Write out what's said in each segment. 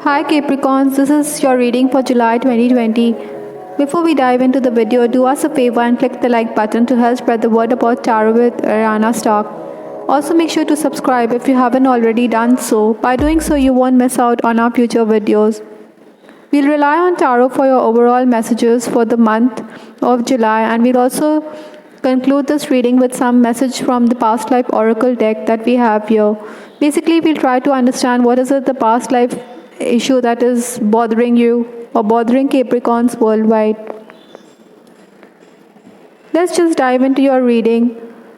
Hi Capricorns, this is your reading for July 2020. Before we dive into the video, do us a favor and click the like button to help spread the word about Tarot with Ariana Stark. Also make sure to subscribe if you haven't already done so. By doing so, you won't miss out on our future videos. We'll rely on Tarot for your overall messages for the month of July, and we'll also conclude this reading with some message from the past life oracle deck that we have here. Basically, we'll try to understand what is it the past life issue that is bothering you or bothering Capricorns worldwide. Let's just dive into your reading.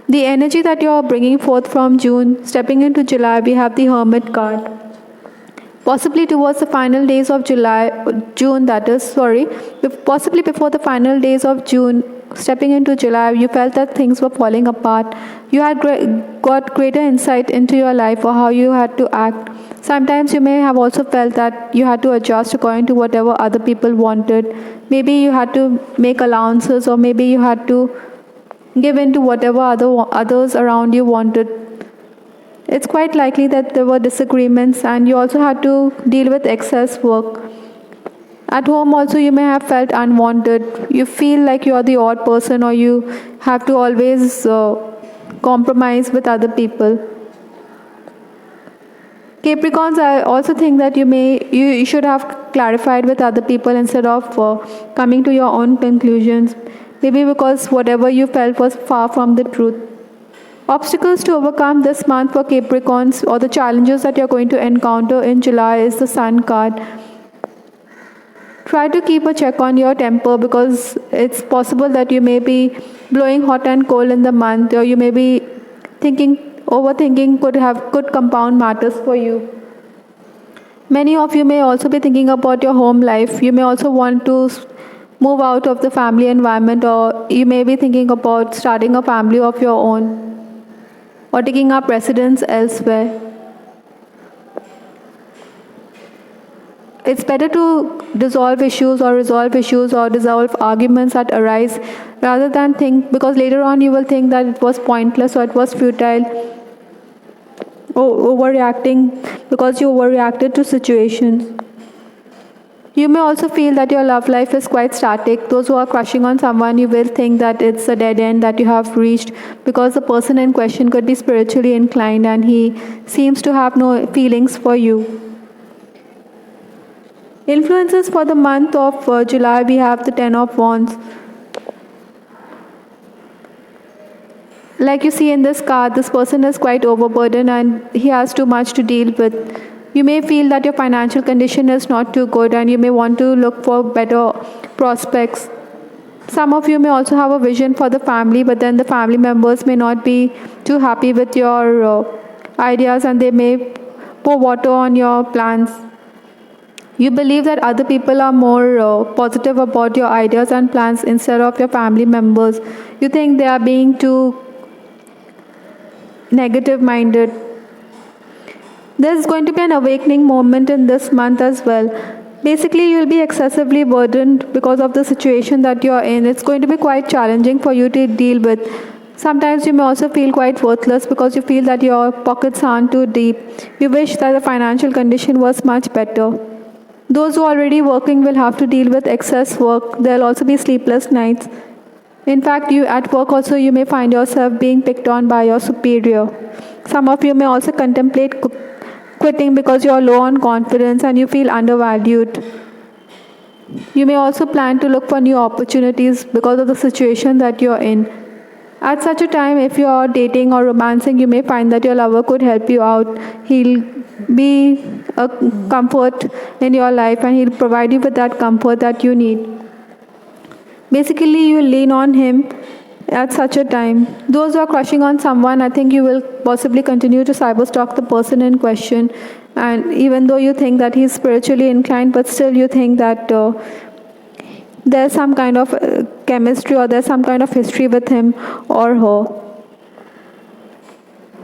The energy that you're bringing forth from June, stepping into July, we have the Hermit card. Possibly towards the final days of possibly before the final days of June, stepping into July, you felt that things were falling apart. You had got greater insight into your life or how you had to act. Sometimes you may have also felt that you had to adjust according to whatever other people wanted. Maybe you had to make allowances, or maybe you had to give in to whatever others around you wanted. It's quite likely that there were disagreements, and you also had to deal with excess work. At home also you may have felt unwanted. You feel like you're the odd person, or you have to always compromise with other people. Capricorns, I also think that you should have clarified with other people instead of coming to your own conclusions. Maybe because whatever you felt was far from the truth. Obstacles to overcome this month for Capricorns, or the challenges that you're going to encounter in July, is the Sun card. Try to keep a check on your temper, because it's possible that you may be blowing hot and cold in the month, or you may be overthinking could compound matters for you. Many of you may also be thinking about your home life. You may also want to move out of the family environment, or you may be thinking about starting a family of your own, or taking up residence elsewhere. It's better to resolve issues or resolve arguments that arise, rather than think, because later on you will think that it was pointless or it was futile, or overreacting because you overreacted to situations. You may also feel that your love life is quite static. Those who are crushing on someone, you will think that it's a dead end that you have reached, because the person in question could be spiritually inclined and he seems to have no feelings for you. Influences for the month of July, we have the Ten of Wands. Like you see in this card, this person is quite overburdened and he has too much to deal with. You may feel that your financial condition is not too good, and you may want to look for better prospects. Some of you may also have a vision for the family, but then the family members may not be too happy with your ideas, and they may pour water on your plans. You believe that other people are more positive about your ideas and plans instead of your family members. You think they are being too negative-minded. There's going to be an awakening moment in this month as well. Basically, you'll be excessively burdened because of the situation that you're in. It's going to be quite challenging for you to deal with. Sometimes you may also feel quite worthless because you feel that your pockets aren't too deep. You wish that the financial condition was much better. Those who are already working will have to deal with excess work. There'll also be sleepless nights. In fact, at work also you may find yourself being picked on by your superior. Some of you may also contemplate quitting because you are low on confidence and you feel undervalued. You may also plan to look for new opportunities because of the situation that you're in. At such a time, if you are dating or romancing, you may find that your lover could help you out. He'll be a comfort in your life, and he'll provide you with that comfort that you need. Basically, you lean on him at such a time. Those who are crushing on someone, I think you will possibly continue to cyberstalk the person in question, and even though you think that he's spiritually inclined, but still you think that there's some kind of chemistry, or there's some kind of history with him or her.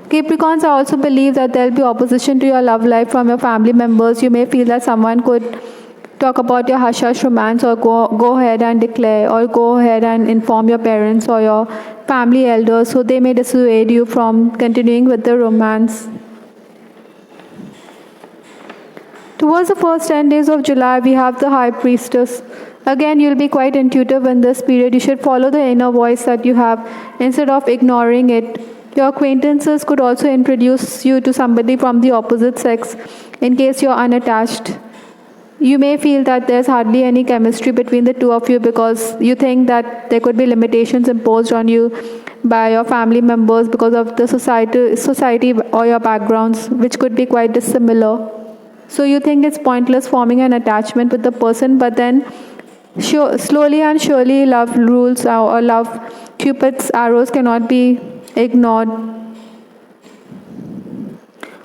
Capricorns, I also believe that there'll be opposition to your love life from your family members. You may feel that someone could talk about your hush-hush romance, or go ahead and declare, or go ahead and inform your parents or your family elders, so they may dissuade you from continuing with the romance. Towards the first 10 days of July, we have the High Priestess. Again, you'll be quite intuitive in this period. You should follow the inner voice that you have instead of ignoring it. Your acquaintances could also introduce you to somebody from the opposite sex in case you're unattached. You may feel that there's hardly any chemistry between the two of you because you think that there could be limitations imposed on you by your family members because of the society or your backgrounds, which could be quite dissimilar. So you think it's pointless forming an attachment with the person, but then slowly and surely love rules or love Cupid's arrows cannot be ignored.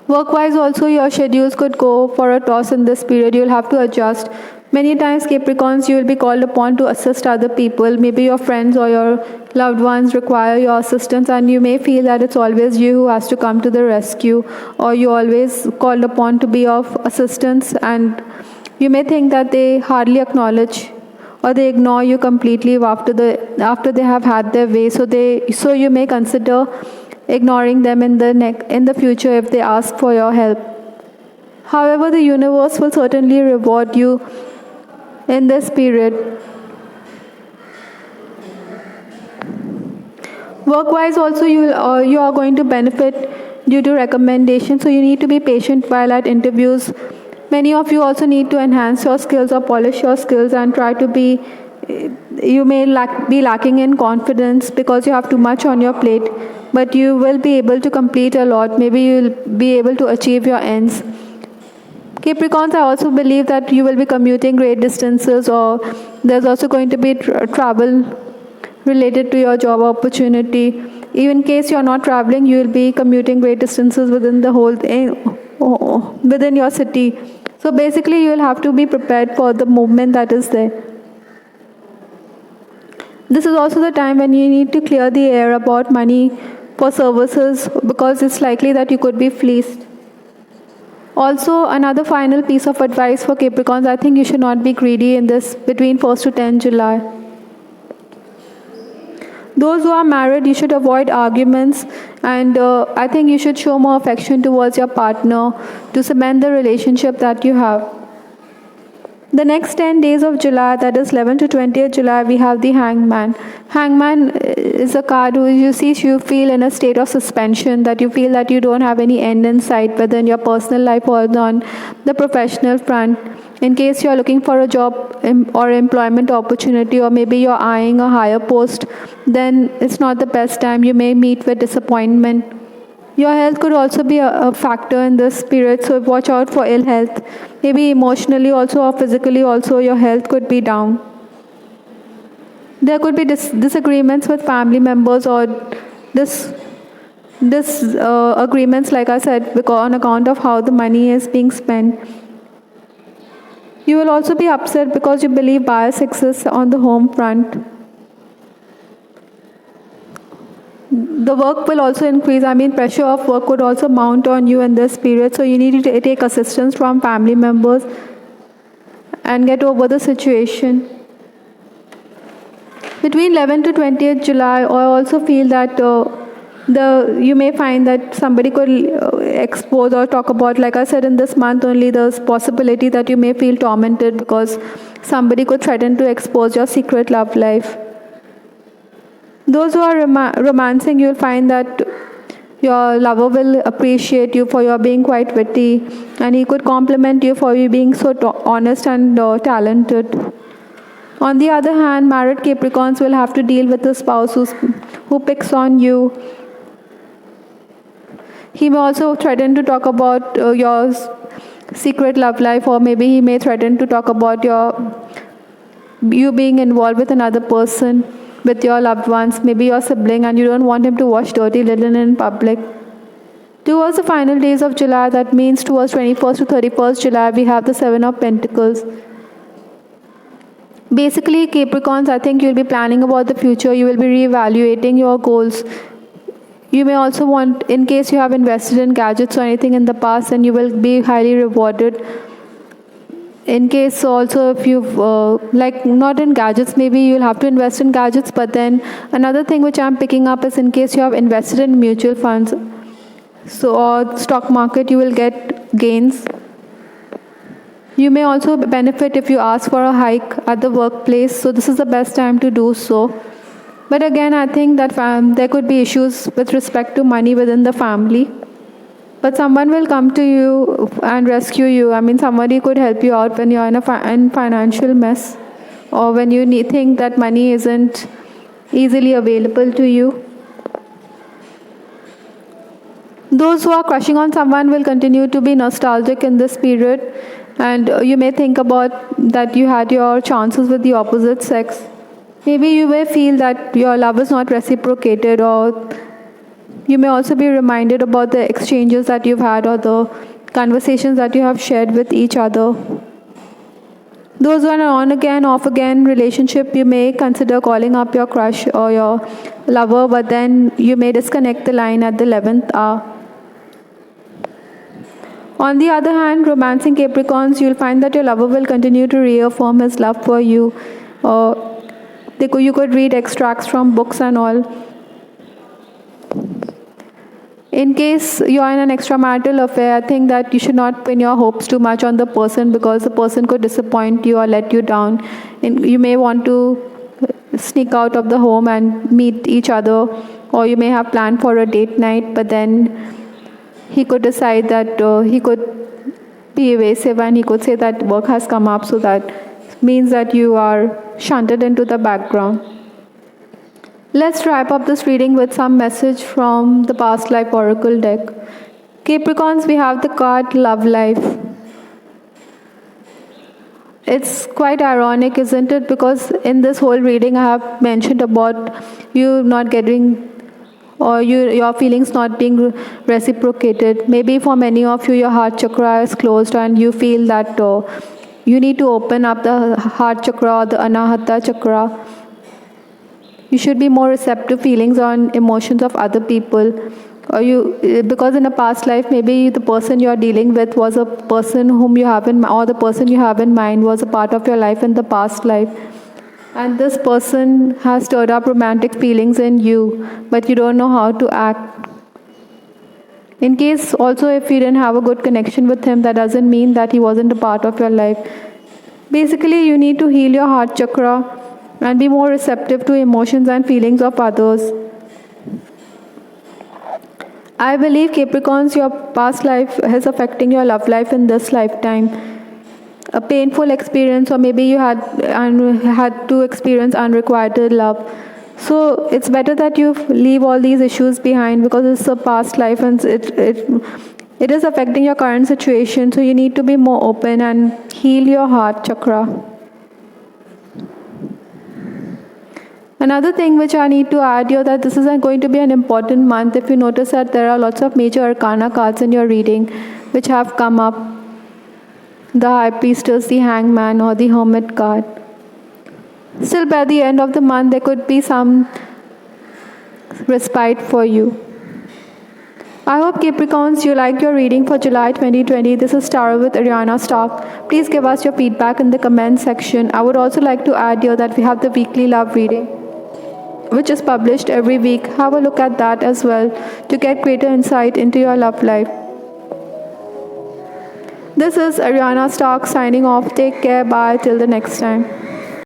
Work-wise also, your schedules could go for a toss in this period. You'll have to adjust. Many times, Capricorns, you will be called upon to assist other people. Maybe your friends or your loved ones require your assistance, and you may feel that it's always you who has to come to the rescue, or you're always called upon to be of assistance, and you may think that they hardly acknowledge or they ignore you completely after they have had their way. So you may consider ignoring them in the future if they ask for your help. However, the universe will certainly reward you in this period. Work-wise also, you are going to benefit due to recommendations, so you need to be patient while at interviews. Many of you also need to enhance your skills or polish your skills and try to be, you may be lacking in confidence because you have too much on your plate, but you will be able to complete a lot. Maybe you will be able to achieve your ends. Capricorns, I also believe that you will be commuting great distances, or there's also going to be travel related to your job opportunity. Even in case you're not traveling, you will be commuting great distances within your city. So basically, you will have to be prepared for the movement that is there. This is also the time when you need to clear the air about money for services because it's likely that you could be fleeced. Also, another final piece of advice for Capricorns, I think you should not be greedy in this between 1st to 10 July. Those who are married, you should avoid arguments, and I think you should show more affection towards your partner to cement the relationship that you have. The next 10 days of July, that is 11 to 20th July, we have the Hangman. Hangman is a card who you feel in a state of suspension, that you feel that you don't have any end in sight, whether in your personal life or on the professional front. In case you are looking for a job or employment opportunity, or maybe you're eyeing a higher post, then it's not the best time. You may meet with disappointment. Your health could also be a factor in this period, so watch out for ill health. Maybe emotionally also or physically also your health could be down. There could be disagreements with family members or agreements, like I said, because on account of how the money is being spent. You will also be upset because you believe bias exists on the home front. The work will also increase. Pressure of work could also mount on you in this period. So you need to take assistance from family members and get over the situation. Between 11 to 20th July, I also feel that you may find that somebody could expose or talk about, like I said, in this month only, there's possibility that you may feel tormented because somebody could threaten to expose your secret love life. Those who are romancing, you'll find that your lover will appreciate you for your being quite witty, and he could compliment you for you being so honest and talented. On the other hand, married Capricorns will have to deal with a spouse who picks on you. He may also threaten to talk about your secret love life, or maybe he may threaten to talk about you being involved with another person, with your loved ones, maybe your sibling, and you don't want him to wash dirty linen in public. Towards the final days of July, that means towards 21st to 31st July, we have the 7 of Pentacles. Basically, Capricorns, I think you'll be planning about the future. You will be reevaluating your goals. You may also want, in case you have invested in gadgets or anything in the past, then you will be highly rewarded. In case also if you've, not in gadgets, maybe you'll have to invest in gadgets, but then another thing which I'm picking up is in case you have invested in mutual funds, or stock market, you will get gains. You may also benefit if you ask for a hike at the workplace, so this is the best time to do so. But again, I think that there could be issues with respect to money within the family. But someone will come to you and rescue you. I mean, somebody could help you out when you're in a financial mess, or when you think that money isn't easily available to you. Those who are crushing on someone will continue to be nostalgic in this period, and you may think about that you had your chances with the opposite sex. Maybe you may feel that your love is not reciprocated, or you may also be reminded about the exchanges that you've had or the conversations that you have shared with each other. Those who are in an on-again, off-again relationship, you may consider calling up your crush or your lover, but then you may disconnect the line at the 11th hour. On the other hand, romancing Capricorns, you'll find that your lover will continue to reaffirm his love for you. You could read extracts from books and all. In case you are in an extramarital affair, I think that you should not pin your hopes too much on the person, because the person could disappoint you or let you down. And you may want to sneak out of the home and meet each other, or you may have planned for a date night, but then he could decide that he could be evasive, and he could say that work has come up, so that means that you are shunted into the background. Let's wrap up this reading with some message from the past life oracle deck. Capricorns, we have the card Love Life. It's quite ironic, isn't it? Because in this whole reading I have mentioned about you not getting, or your feelings not being reciprocated. Maybe for many of you, your heart chakra is closed and you feel that you need to open up the heart chakra or the anahata chakra. You should be more receptive feelings on emotions of other people. Because in a past life, maybe the person you are dealing with was a person whom you have in, or the person you have in mind was a part of your life in the past life. And this person has stirred up romantic feelings in you, but you don't know how to act. In case also, if you didn't have a good connection with him, that doesn't mean that he wasn't a part of your life. Basically, you need to heal your heart chakra and be more receptive to emotions and feelings of others. I believe, Capricorns, your past life is affecting your love life in this lifetime. A painful experience, or maybe you had to experience unrequited love. So it's better that you leave all these issues behind, because it's a past life and it is affecting your current situation. So you need to be more open and heal your heart chakra. Another thing which I need to add here, that this is going to be an important month. If you notice that there are lots of major arcana cards in your reading which have come up. The High Priestess, the Hangman, or the Hermit card. Still, by the end of the month, there could be some respite for you. I hope, Capricorns, you liked your reading for July 2020. This is Tarot with Ariana Stark. Please give us your feedback in the comment section. I would also like to add here that we have the weekly love reading, which is published every week. Have a look at that as well to get greater insight into your love life. This is Ariana Stark signing off. Take care. Bye. Till the next time.